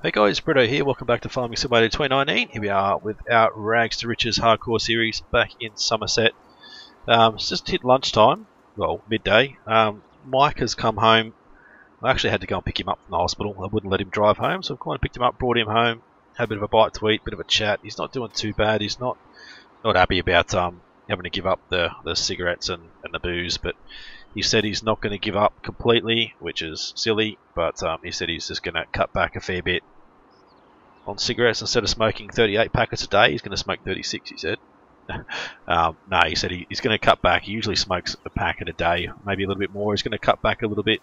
Hey guys, Britto here, welcome back to Farming Simulator 2019. Here we are with our Rags2Riches hardcore series back in Somerset. It's just hit lunchtime, well midday. Mike has come home. I actually had to go and pick him up from the hospital. I wouldn't let him drive home, so I've kind of picked him up, brought him home, had a bit of a bite to eat, bit of a chat. He's not doing too bad. He's not happy about having to give up the cigarettes and the booze, but he said he's not going to give up completely, which is silly, but he said he's just going to cut back a fair bit on cigarettes. Instead of smoking 38 packets a day, he's going to smoke 36, he said. No, he said he's going to cut back. He usually smokes a packet a day, maybe a little bit more. He's going to cut back a little bit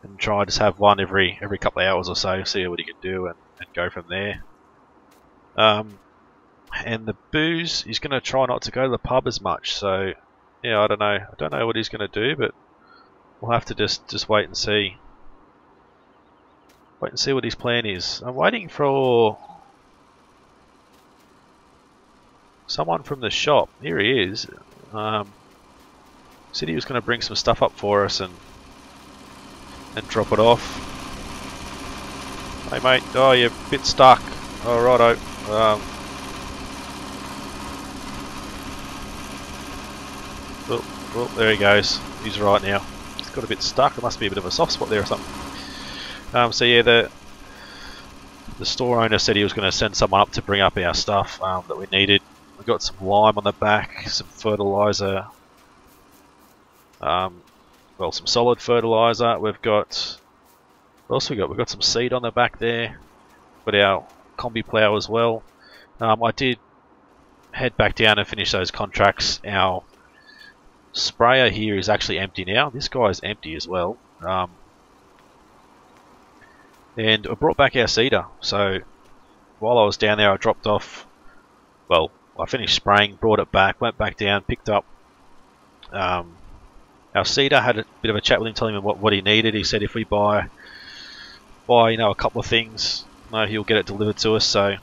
and try to just have one every couple of hours or so, see what he can do and go from there. And the booze, he's going to try not to go to the pub as much, so yeah, I don't know what he's going to do, but we'll have to just wait and see. Wait and see what his plan is. I'm waiting for someone from the shop. Here he is. Said he was going to bring some stuff up for us and drop it off. Hey mate, oh you're a bit stuck. Oh righto. Well, there he goes. He's right now. He's got a bit stuck. There must be a bit of a soft spot there or something. So yeah, the store owner said he was going to send someone up to bring up our stuff that we needed. We got some lime on the back, some fertilizer, well, some solid fertilizer. We've got what else we got? We've got some seed on the back there. Got our combi plow as well. I did head back down and finish those contracts. Our sprayer here is actually empty now. This guy's empty as well. And I brought back our seeder. So while I was down there, I dropped off. Well, I finished spraying, brought it back, went back down, picked up our seeder. Had a bit of a chat with him, telling him what he needed. He said if we buy a couple of things, he'll get it delivered to us. So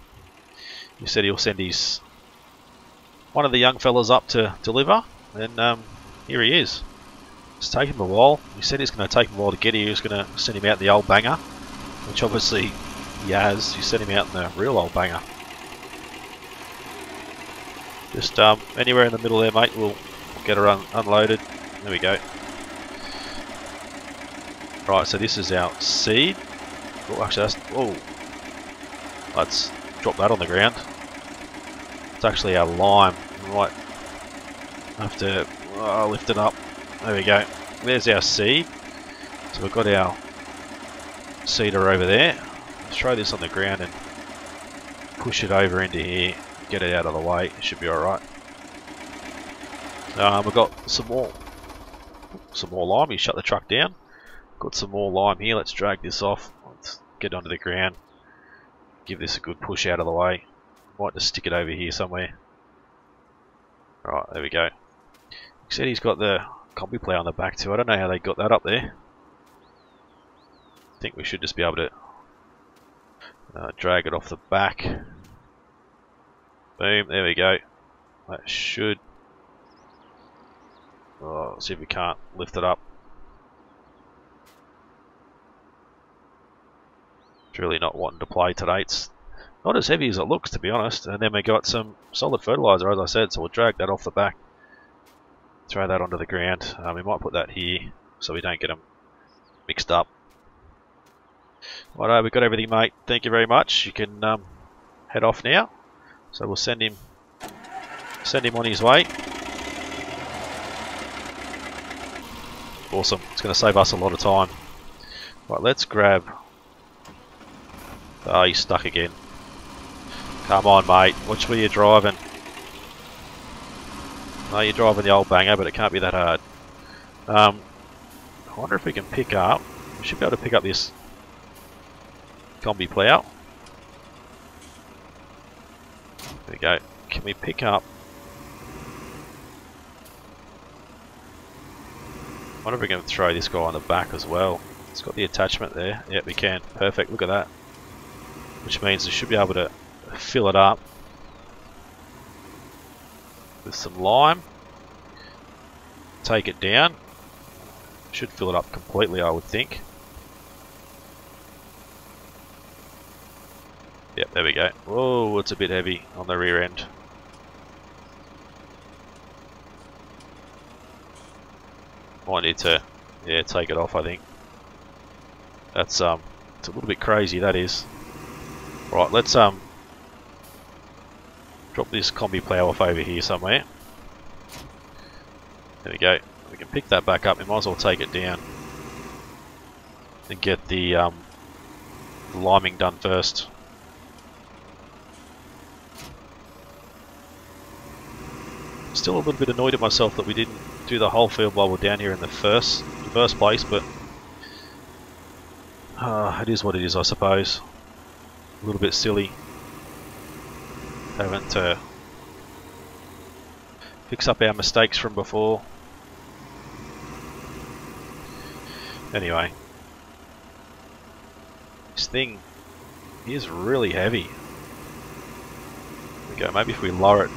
he said he'll send one of the young fellas up to deliver. And here he is. It's taken him a while. He said it's going to take him a while to get here. He was going to send him out in the old banger, which obviously he has. He sent him out in the real old banger. Just anywhere in the middle there, mate. We'll get her unloaded. There we go. Right, so this is our seed. Oh, actually, let's drop that on the ground. It's actually our lime. We might have to lift it up. There we go. There's our seed. So we've got our seeder over there. Let's throw this on the ground and push it over into here. Get it out of the way. It should be alright. We've got some more lime. You shut the truck down. Got some more lime here. Let's drag this off. Let's get onto the ground. Give this a good push out of the way. Might just stick it over here somewhere. Right, there we go. He said he's got the combi plow on the back too. I don't know how they got that up there. I think we should just be able to drag it off the back. Boom, there we go. That should... let's see if we can't lift it up. It's really not wanting to play today. It's not as heavy as it looks, to be honest. And then we got some solid fertilizer, as I said, so we'll drag that off the back. Throw that onto the ground. We might put that here so we don't get them mixed up. Righto, we've got everything, mate. Thank you very much. You can head off now. So we'll send him on his way. Awesome. It's going to save us a lot of time. Right, let's grab... Oh, he's stuck again. Come on, mate. Watch where you're driving. No, you're driving the old banger, but it can't be that hard. I wonder if we can pick up... We should be able to pick up this combi plow. There we go. Can we pick up... I wonder if we can throw this guy on the back as well. It's got the attachment there. Yep, we can. Perfect. Look at that. Which means we should be able to fill it up with some lime. Take it down. Should fill it up completely, I would think. Yep, there we go. Whoa, it's a bit heavy on the rear end. Might need to, yeah, take it off, I think. That's it's a little bit crazy, that is. Right, let's drop this combi plough off over here somewhere. There we go. We can pick that back up. We might as well take it down and get the liming done first. Still a little bit annoyed at myself that we didn't do the whole field while we're down here in the first place, but it is what it is, I suppose. A little bit silly. Haven't fix up our mistakes from before. Anyway, this thing is really heavy. There we go. Maybe if we lower it,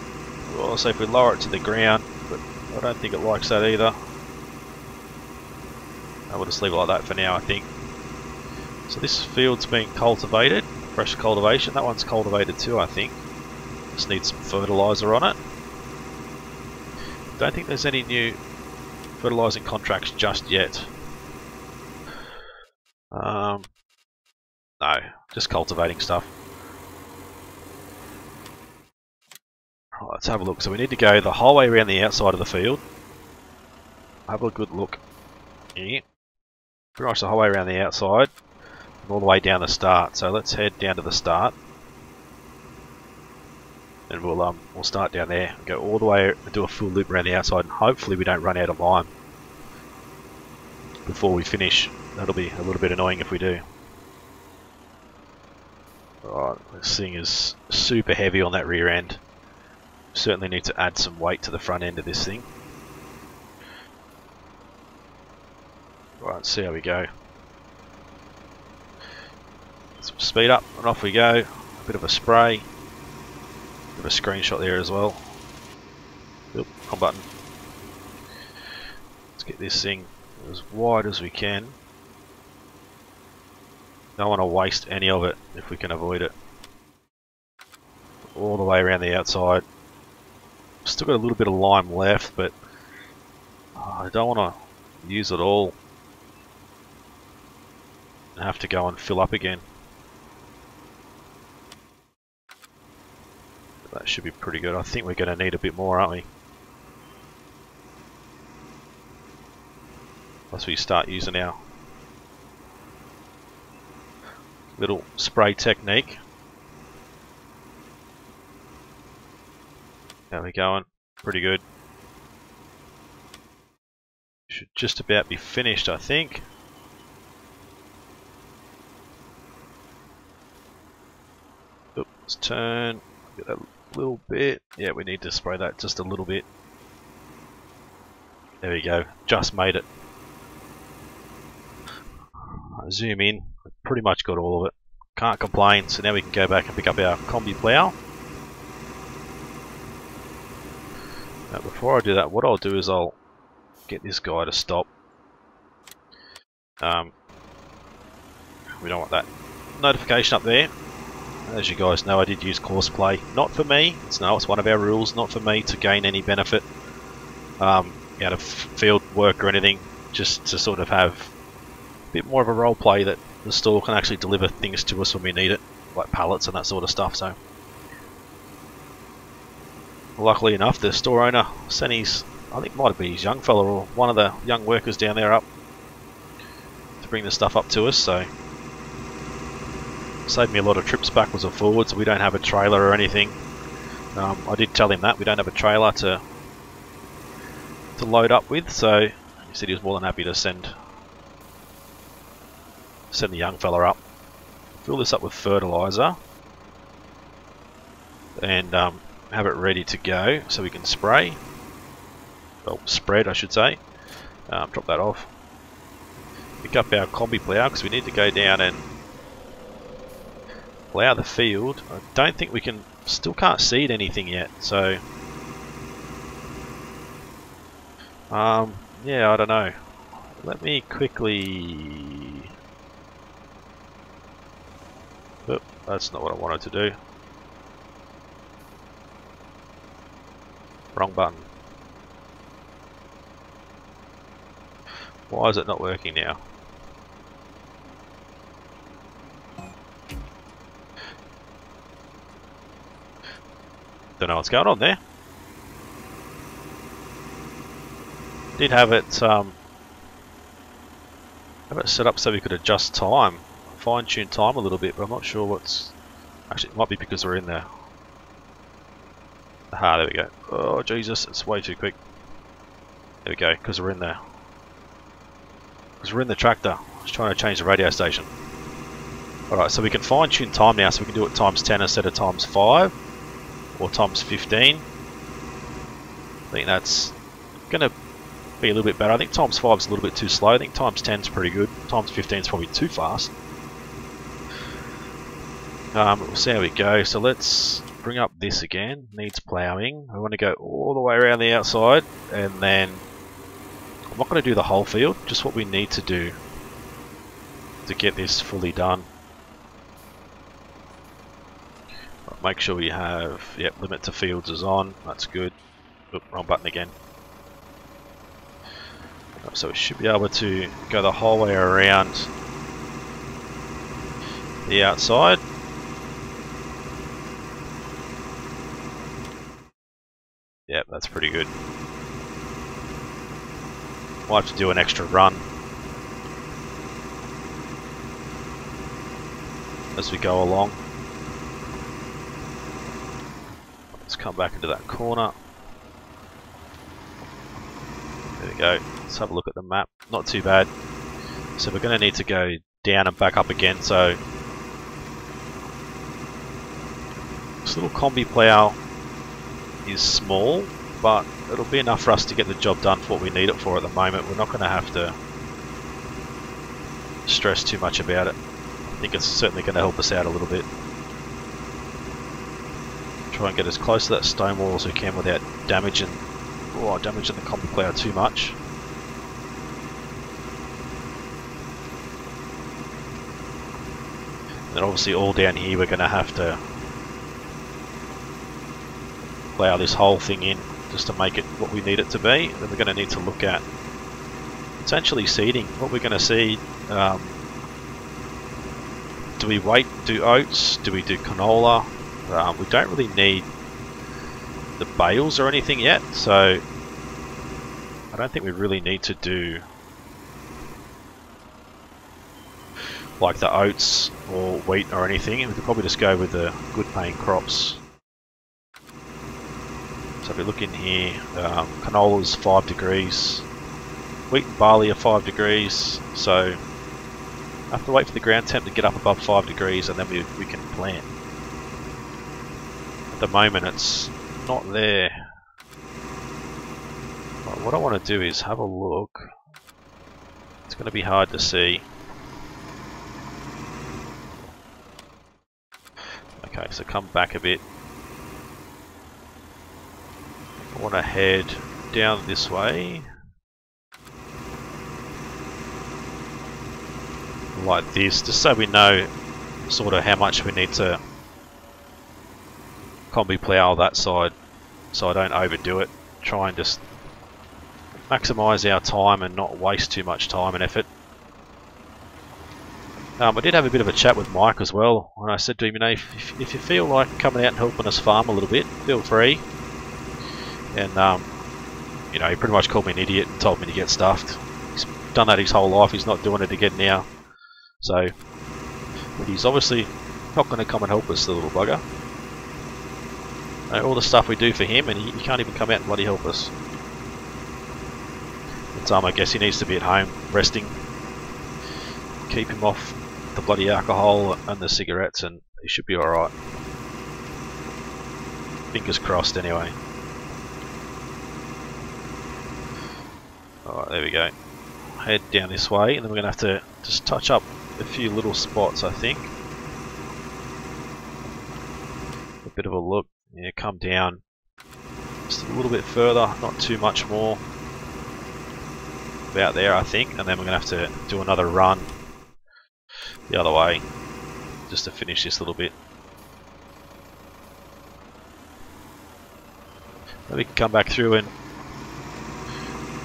well, say if we lower it to the ground, but I don't think it likes that either. We'll just leave it like that for now, I think. So this field's being cultivated, fresh cultivation. That one's cultivated too, I think. Just needs some fertiliser on it. Don't think there's any new fertilising contracts just yet. No, just cultivating stuff. Right, let's have a look. So we need to go the whole way around the outside of the field. Have a good look here. Pretty much the whole way around the outside and all the way down the start. So let's head down to the start. And we'll start down there and go all the way and do a full loop around the outside, and hopefully we don't run out of lime before we finish. That'll be a little bit annoying if we do. Right, this thing is super heavy on that rear end. Certainly need to add some weight to the front end of this thing. Right, let's see how we go. Some speed up and off we go. A bit of a spray. Bit of a screenshot there as well. Oop, wrong button. Let's get this thing as wide as we can. Don't want to waste any of it if we can avoid it. All the way around the outside. Still got a little bit of lime left, but I don't want to use it all and have to go and fill up again. That should be pretty good. I think we're going to need a bit more, aren't we? Once we start using our little spray technique. There we going. Pretty good. Should just about be finished, I think. Oops, let's turn. Get that little bit. Yeah, we need to spray that just a little bit. There we go. Just made it. Zoom in. Pretty much got all of it. Can't complain. So now we can go back and pick up our combi plough. Now before I do that, what I'll do is I'll get this guy to stop. We don't want that notification up there. As you guys know, I did use Courseplay. Not for me. It's one of our rules. Not for me to gain any benefit out of field work or anything. Just to sort of have a bit more of a role play that the store can actually deliver things to us when we need it, like pallets and that sort of stuff. So, luckily enough, the store owner sent his, I think it might be his young fella or one of the young workers down there up to bring the stuff up to us. So. Saved me a lot of trips backwards and forwards. We don't have a trailer or anything. I did tell him that we don't have a trailer to load up with, so he said he was more than happy to send the young fella up. Fill this up with fertiliser and have it ready to go so we can spray. Well, spread, I should say. Drop that off. Pick up our combi plough because we need to go down and plough the field. I don't think we can, still can't seed anything yet, so yeah, I don't know. Let me quickly Oop, that's not what I wanted to do. Wrong button. Why is it not working now? Don't know what's going on there. Did have it set up so we could adjust time, fine-tune time a little bit, but I'm not sure what's... Actually, it might be because we're in there. Aha, there we go. Oh Jesus, it's way too quick. There we go, because we're in there. Because we're in the tractor. I was trying to change the radio station. Alright, so we can fine-tune time now, so we can do it times 10 instead of times 5. Or times 15. I think that's going to be a little bit better. I think times 5 is a little bit too slow. I think times 10 is pretty good. Times 15 is probably too fast. We'll see how we go. So let's bring up this again. Needs ploughing. We want to go all the way around the outside, and then I'm not going to do the whole field, just what we need to do to get this fully done. Make sure we have, yep, limit to fields is on, that's good. Oop, wrong button again. So we should be able to go the whole way around the outside. Yep, that's pretty good. We'll have to do an extra run as we go along. Let's come back into that corner. There we go. Let's have a look at the map. Not too bad. So we're going to need to go down and back up again. So this little combi plough is small, but it'll be enough for us to get the job done for what we need it for at the moment. We're not going to have to stress too much about it. I think it's certainly going to help us out a little bit. Try and get as close to that stone wall as we can without damaging the combi plough too much. And obviously all down here we're going to have to plough this whole thing in just to make it what we need it to be. Then we're going to need to look at potentially seeding. What we're going to seed, do we do oats? Do we do canola? We don't really need the bales or anything yet, so I don't think we really need to do like the oats or wheat or anything. We could probably just go with the good paying crops. So if we look in here, canola's 5 degrees, wheat and barley are 5 degrees, so I have to wait for the ground temp to get up above 5 degrees and then we can plant. At the moment it's not there. Right, what I want to do is have a look. It's going to be hard to see. Okay, so come back a bit. I want to head down this way. Like this, just so we know sort of how much we need to combi plough that side, so I don't overdo it. Try and just maximise our time and not waste too much time and effort. I did have a bit of a chat with Mike as well, and I said to him, you know, if you feel like coming out and helping us farm a little bit, feel free. And you know, he pretty much called me an idiot and told me to get stuffed. He's done that his whole life, he's not doing it again now. So he's obviously not going to come and help us, the little bugger. All the stuff we do for him, and he can't even come out and bloody help us. But I guess he needs to be at home resting. Keep him off the bloody alcohol and the cigarettes, and he should be alright. Fingers crossed anyway. Alright, there we go. Head down this way, and then we're going to have to just touch up a few little spots, I think. A bit of a look. Yeah, come down just a little bit further, not too much more. About there, I think, and then we're going to have to do another run the other way. just to finish this little bit. Then we can come back through and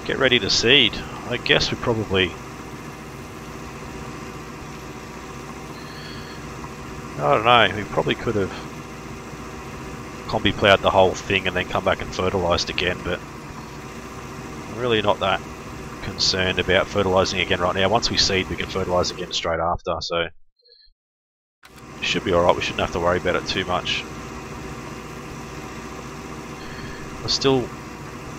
get ready to seed. I guess we probably... I don't know, we probably could have combi ploughed the whole thing and then come back and fertilised again, but I'm really not that concerned about fertilising again right now. Once we seed, we can fertilise again straight after, so it should be alright. We shouldn't have to worry about it too much. There's still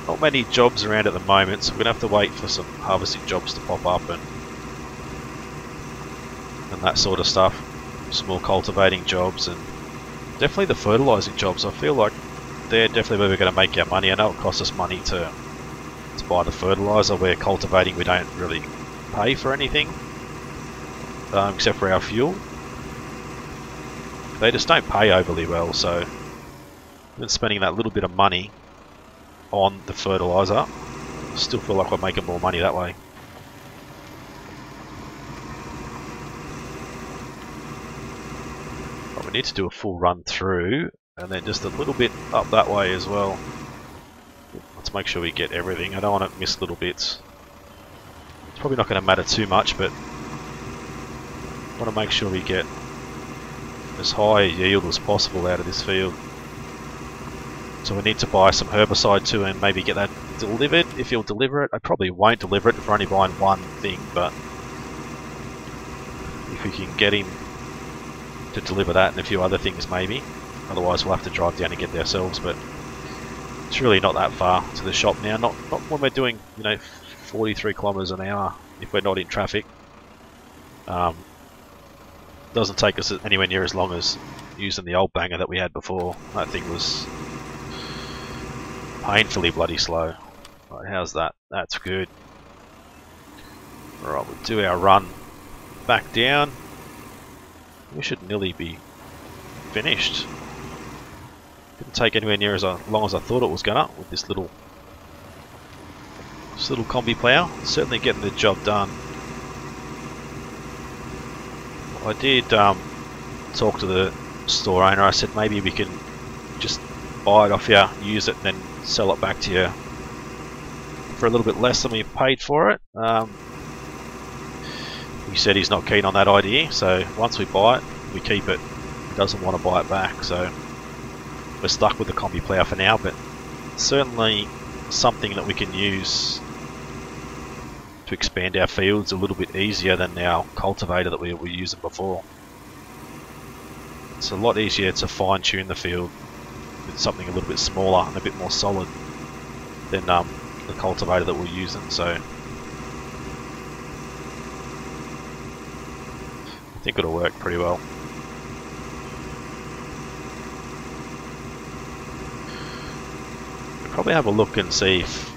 not many jobs around at the moment, so we're going to have to wait for some harvesting jobs to pop up and that sort of stuff. Some more cultivating jobs and definitely the fertilising jobs. I feel like they're definitely where we're going to make our money. I know it costs us money to buy the fertiliser, where cultivating we don't really pay for anything except for our fuel. They just don't pay overly well, so even spending that little bit of money on the fertiliser, I still feel like we're making more money that way. But we need to do a full run through and then just a little bit up that way as well. Let's make sure we get everything. I don't want to miss little bits. It's probably not going to matter too much, but I want to make sure we get as high a yield as possible out of this field. So we need to buy some herbicide too and maybe get that delivered, if he'll deliver it. I probably won't deliver it if we're only buying one thing, but if we can get him to deliver that and a few other things maybe. Otherwise we'll have to drive down and get it ourselves, but it's really not that far to the shop now. Not when we're doing, you know, 43 kilometers an hour if we're not in traffic. Doesn't take us anywhere near as long as using the old banger that we had before. That thing was painfully bloody slow. Right, how's that? That's good. Alright, we'll do our run back down. We should nearly be finished. Didn't take anywhere near as long as I thought it was gonna with this little combi plough. Certainly getting the job done. I did talk to the store owner. I said maybe we can just buy it off you, use it, and then sell it back to you for a little bit less than we paid for it. He said he's not keen on that idea, so once we buy it, we keep it. He doesn't want to buy it back, so we're stuck with the combi plough for now, but certainly something that we can use to expand our fields a little bit easier than our cultivator that we were using before. It's a lot easier to fine tune the field with something a little bit smaller and a bit more solid than the cultivator that we're using, so I think it'll work pretty well. We'll probably have a look and see if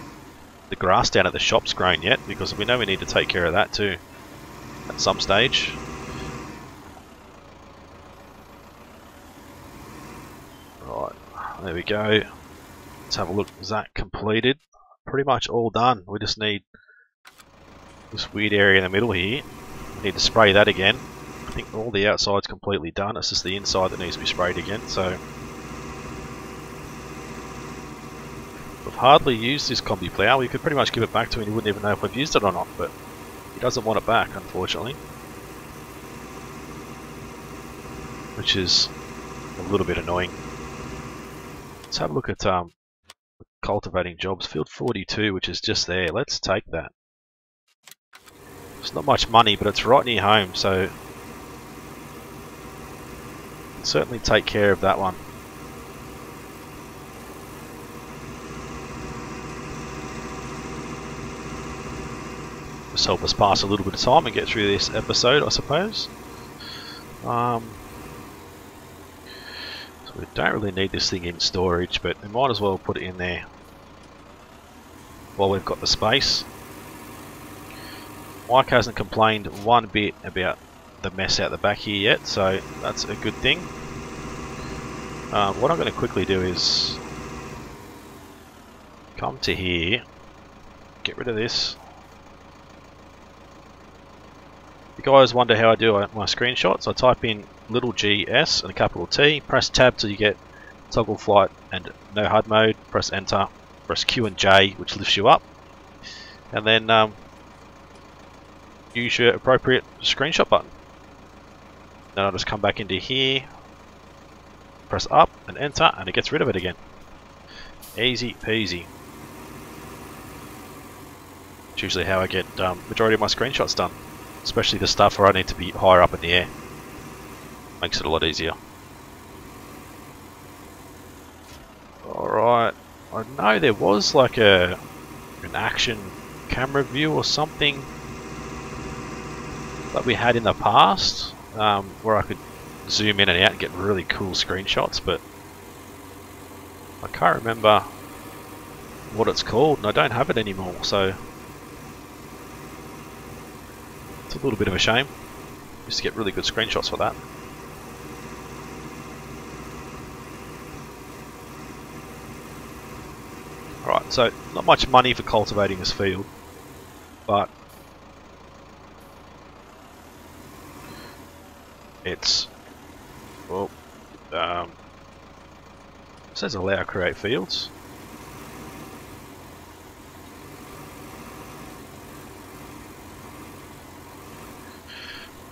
the grass down at the shop's grown yet, because we know we need to take care of that too at some stage. Right, there we go. Let's have a look. Is that completed? Pretty much all done. We just need this weird area in the middle here. We need to spray that again. I think all the outside's completely done. It's just the inside that needs to be sprayed again. So we've hardly used this combi plough. We could pretty much give it back to him and he wouldn't even know if we've used it or not, but he doesn't want it back, unfortunately, which is a little bit annoying. Let's have a look at cultivating jobs. Field 42, which is just there. Let's take that. It's not much money, but it's right near home, so we'll certainly take care of that one. Just help us pass a little bit of time and get through this episode, I suppose. So we don't really need this thing in storage, but we might as well put it in there while we've got the space. Mike hasn't complained one bit about the mess out the back here yet, so that's a good thing. What I'm going to quickly do is come to here, get rid of this. you guys wonder how I do my screenshots, I type in little GS and a capital T, press tab till you get toggle flight and no HUD mode, press enter, press Q and J which lifts you up, and then use your appropriate screenshot button. Then I'll just come back into here, press up and enter, and it gets rid of it again. Easy peasy. It's usually how I get majority of my screenshots done, especially the stuff where I need to be higher up in the air. Makes it a lot easier. Alright, I know there was like an action camera view or something that we had in the past, where I could zoom in and out and get really cool screenshots, but I can't remember what it's called and I don't have it anymore, so it's a little bit of a shame. Used to get really good screenshots for that. Alright, so not much money for cultivating this field, but it's, well, it says allow create fields.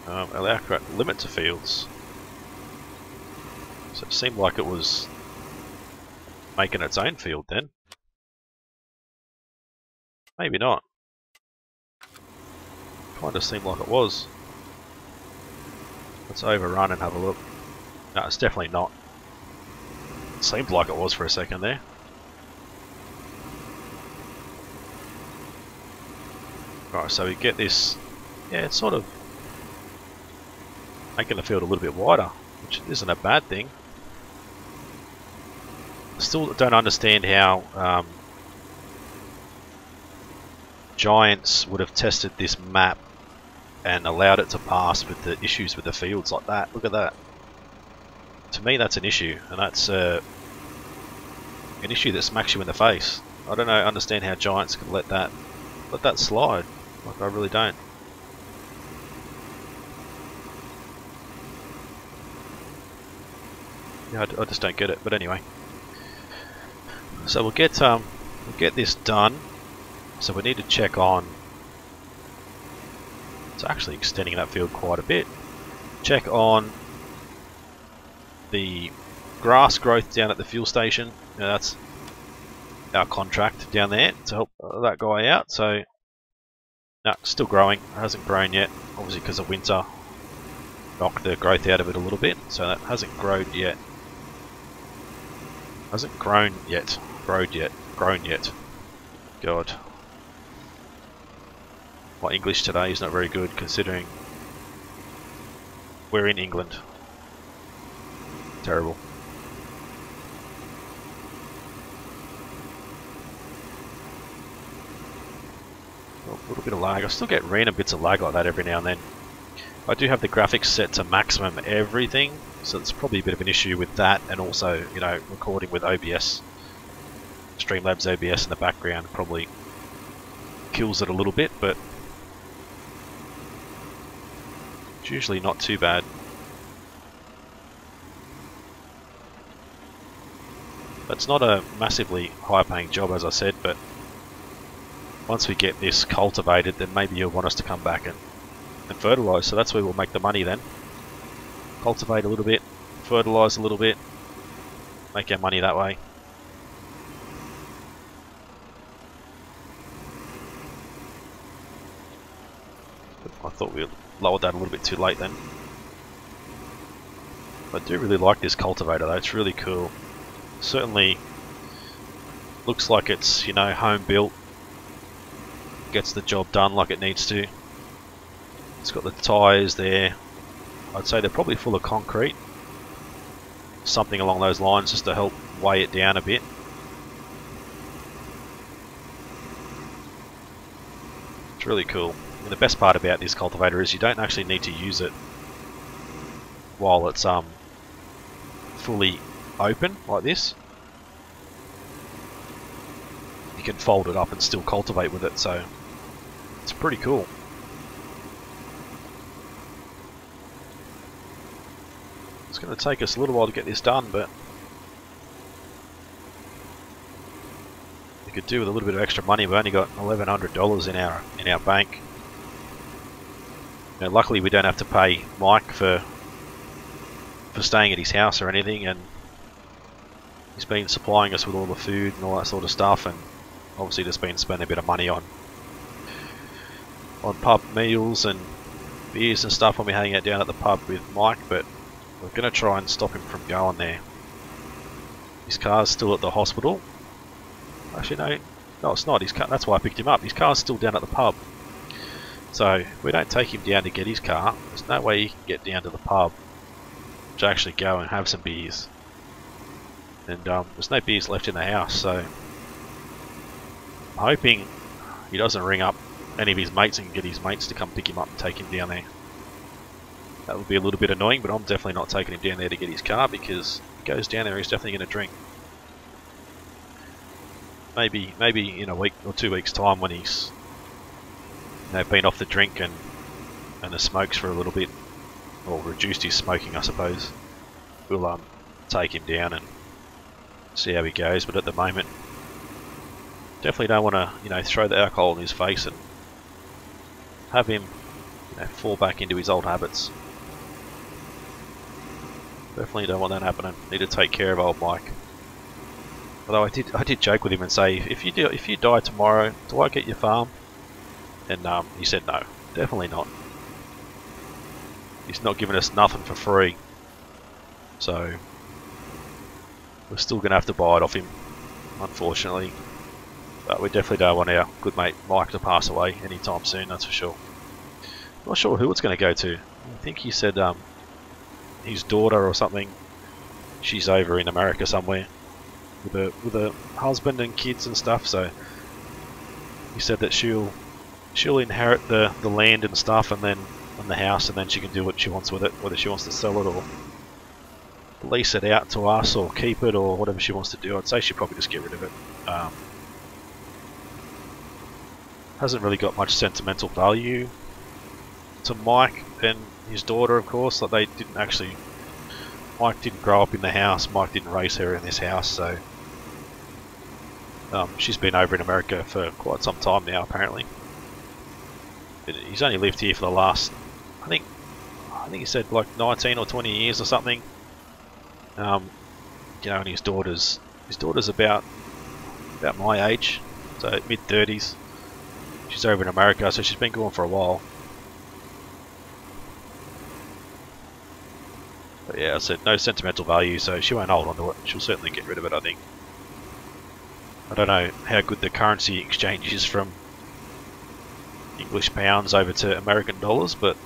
Allow create limit to fields. So it seemed like it was making its own field then. Maybe not. Kind of seemed like it was. Let's overrun and have a look. No, it's definitely not. It seemed like it was for a second there. Alright, so we get this, yeah, it's sort of making the field a little bit wider, which isn't a bad thing. Still don't understand how Giants would have tested this map and allowed it to pass with the issues with the fields like that. Look at that. To me that's an issue, and that's an issue that smacks you in the face. I don't understand how Giants could let that slide. Like, I really don't. Yeah, I just don't get it. But anyway, so we'll get this done. So we need to check on. It's actually extending that field quite a bit. Check on the grass growth down at the fuel station. Now that's our contract down there to help that guy out. So no, still growing. It hasn't grown yet, obviously because of winter knocked the growth out of it a little bit. So that hasn't grown yet. Hasn't grown yet. Grown yet. God. My English today is not very good considering we're in England. Terrible. A little bit of lag. I still get random bits of lag like that every now and then. I do have the graphics set to maximum everything, so it's probably a bit of an issue with that, and also, you know, recording with OBS. Streamlabs OBS in the background probably kills it a little bit, but it's usually not too bad. It's not a massively high paying job, as I said, but once we get this cultivated, then maybe you'll want us to come back and fertilise, so that's where we'll make the money then. Cultivate a little bit, fertilise a little bit, make our money that way. I thought we lowered that a little bit too late then. I do really like this cultivator though, it's really cool. Certainly looks like it's, you know, home built. Gets the job done like it needs to. It's got the tyres there. I'd say they're probably full of concrete. Something along those lines just to help weigh it down a bit. It's really cool. And the best part about this cultivator is you don't actually need to use it while it's fully open like this. You can fold it up and still cultivate with it, so it's pretty cool. It's going to take us a little while to get this done, but we could do with a little bit of extra money. We've only got $1,100 in our bank. Now, luckily, we don't have to pay Mike for staying at his house or anything, and he's been supplying us with all the food and all that sort of stuff, and obviously just been spending a bit of money on pub meals and beers and stuff when we're hanging out down at the pub with Mike. But we're going to try and stop him from going there. His car's still at the hospital. Actually, no, it's not. His car, that's why I picked him up. His car's still down at the pub. So if we don't take him down to get his car, there's no way he can get down to the pub to actually go and have some beers. And there's no beers left in the house, so I'm hoping he doesn't ring up any of his mates and get his mates to come pick him up and take him down there. That would be a little bit annoying, but I'm definitely not taking him down there to get his car, because if he goes down there, he's definitely going to drink. Maybe in a week or 2 weeks' time, when he's been off the drink and the smokes for a little bit, or reduced his smoking, I suppose, we'll take him down and see how he goes. But at the moment, definitely don't want to throw the alcohol in his face and have him fall back into his old habits. Definitely don't want that happening. Need to take care of old Mike. Although I did joke with him and say, if you die tomorrow, do I get your farm? And he said no, definitely not. He's not giving us nothing for free, so we're still going to have to buy it off him, unfortunately. But we definitely don't want our good mate Mike to pass away anytime soon, that's for sure. Not sure who it's going to go to. I think he said his daughter or something. She's over in America somewhere with a husband and kids and stuff. So he said that she'll inherit the land and stuff, and then the house, and then she can do what she wants with it, whether she wants to sell it or lease it out to us or keep it or whatever she wants to do. I'd say she'd probably just get rid of it. Hasn't really got much sentimental value to Mike and his daughter, of course. Like, they didn't actually, Mike didn't grow up in the house, Mike didn't raise her in this house, so she's been over in America for quite some time now, apparently. He's only lived here for the last, I think he said like 19 or 20 years or something. And his daughter's about my age, so mid-30s. She's over in America, so she's been gone for a while. But yeah, I said no sentimental value, so she won't hold on to it. She'll certainly get rid of it, I think. I don't know how good the currency exchange is from English pounds over to American dollars, but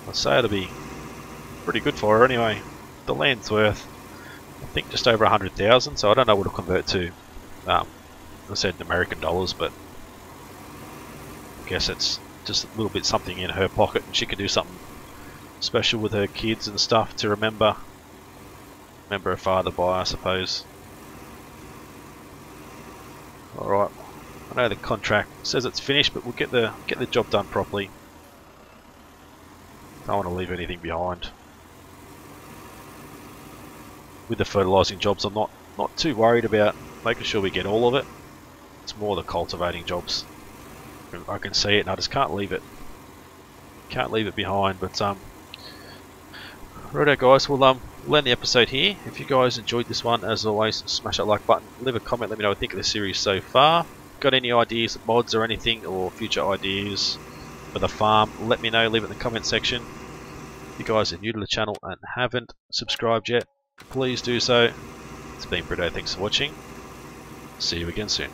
I'd say it'll be pretty good for her anyway. The land's worth, I think, just over 100,000, so I don't know what it'll convert to. I said in American dollars, but I guess it's just a little bit something in her pocket, and she can do something special with her kids and stuff to remember her father by, I suppose. Alright, I know the contract says it's finished, but we'll get the job done properly. Don't want to leave anything behind. With the fertilising jobs, I'm not too worried about making sure we get all of it. It's more the cultivating jobs. I can see it and I just can't leave it. Can't leave it behind. But righto guys, we'll end the episode here. If you guys enjoyed this one, as always, smash that like button, leave a comment, let me know what you think of the series so far. Got any ideas, mods or anything, or future ideas for the farm, let me know, leave it in the comment section. If you guys are new to the channel and haven't subscribed yet, please do so. It's been Britto, thanks for watching. See you again soon.